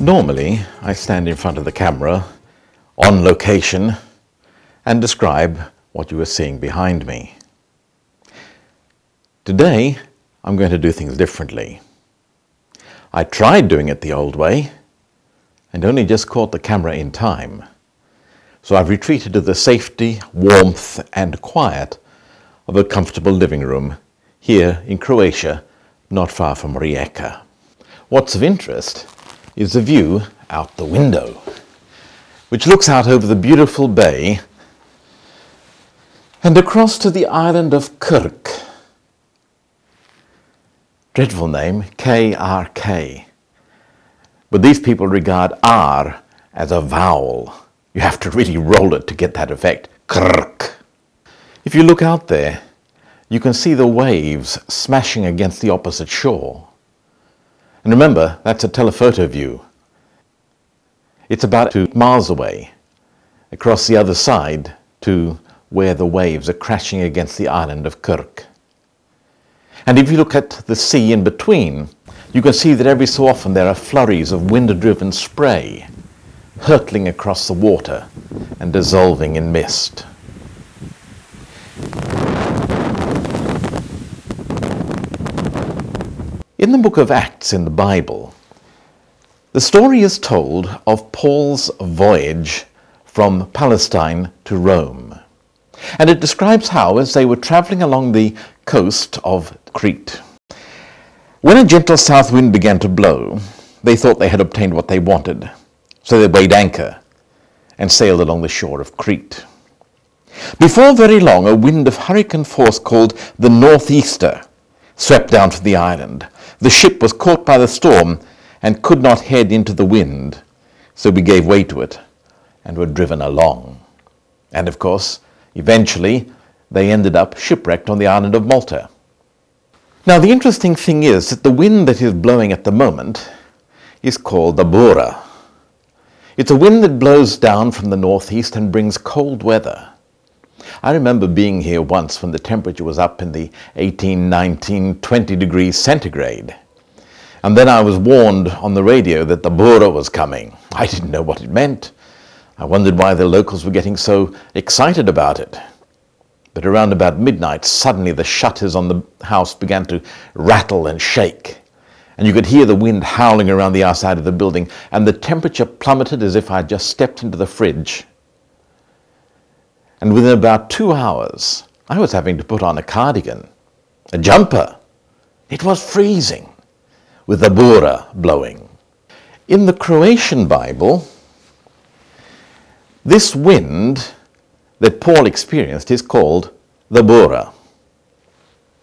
Normally, I stand in front of the camera, on location, and describe what you are seeing behind me. Today, I'm going to do things differently. I tried doing it the old way, and only just caught the camera in time. So I've retreated to the safety, warmth, and quiet of a comfortable living room here in Croatia, not far from Rijeka. What's of interest is the view out the window, which looks out over the beautiful bay and across to the island of Krk. Dreadful name, K-R-K. But these people regard R as a vowel. You have to really roll it to get that effect. Krk. If you look out there, you can see the waves smashing against the opposite shore. And remember, that's a telephoto view. It's about 2 miles away, across the other side to where the waves are crashing against the island of Krk. And if you look at the sea in between, you can see that every so often there are flurries of wind-driven spray hurtling across the water and dissolving in mist. In the book of Acts in the Bible, the story is told of Paul's voyage from Palestine to Rome. And it describes how, as they were traveling along the coast of Crete, when a gentle south wind began to blow, they thought they had obtained what they wanted. So they weighed anchor and sailed along the shore of Crete. Before very long, a wind of hurricane force called the Northeaster swept down to the island. The ship was caught by the storm and could not head into the wind, so we gave way to it and were driven along. And of course, eventually, they ended up shipwrecked on the island of Malta. Now, the interesting thing is that the wind that is blowing at the moment is called the Bura. It's a wind that blows down from the northeast and brings cold weather. I remember being here once when the temperature was up in the 18, 19, 20 degrees centigrade. And then I was warned on the radio that the Bura was coming. I didn't know what it meant. I wondered why the locals were getting so excited about it. But around about midnight, suddenly the shutters on the house began to rattle and shake. And you could hear the wind howling around the outside of the building, and the temperature plummeted as if I had just stepped into the fridge. And within about 2 hours, I was having to put on a cardigan, a jumper. It was freezing, with the Bura blowing. In the Croatian Bible, this wind that Paul experienced is called the Bura.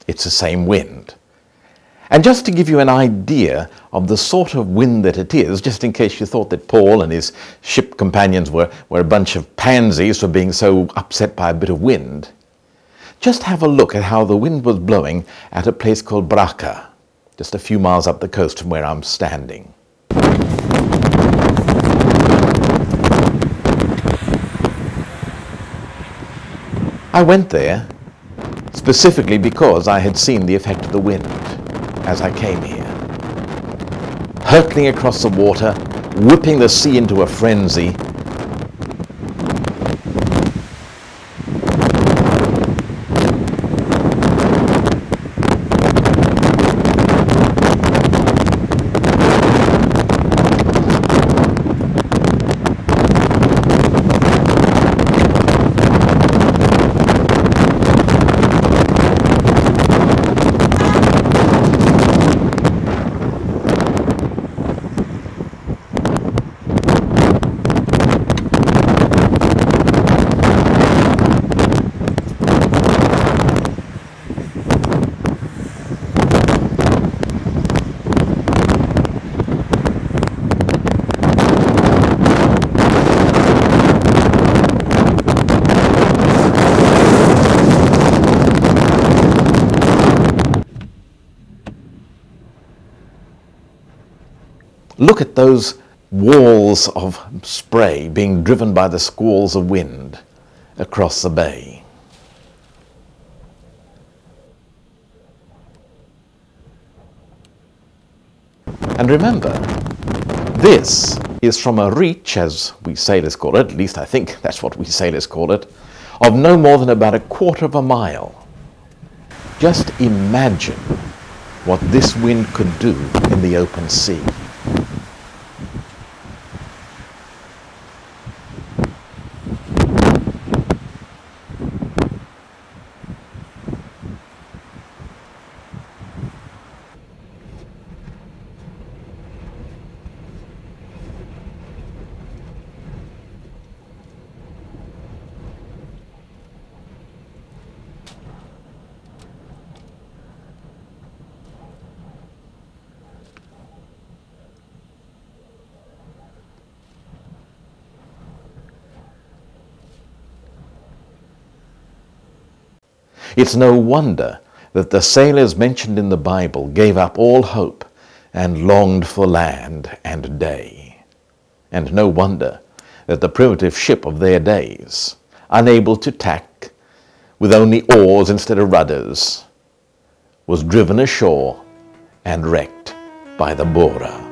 It's the same wind. And just to give you an idea of the sort of wind that it is, just in case you thought that Paul and his ship companions were a bunch of pansies for being so upset by a bit of wind, just have a look at how the wind was blowing at a place called Bura, just a few miles up the coast from where I'm standing. I went there specifically because I had seen the effect of the wind as I came here. Hurtling across the water, whipping the sea into a frenzy. Look at those walls of spray being driven by the squalls of wind across the bay. And remember, This is from a reach, as we sailors call it, at least I think that's what we sailors call it, of no more than about a quarter of a mile. Just imagine what this wind could do in the open sea. It's no wonder that the sailors mentioned in the Bible gave up all hope and longed for land and day. And no wonder that the primitive ship of their days, unable to tack, with only oars instead of rudders, was driven ashore and wrecked by the Bura.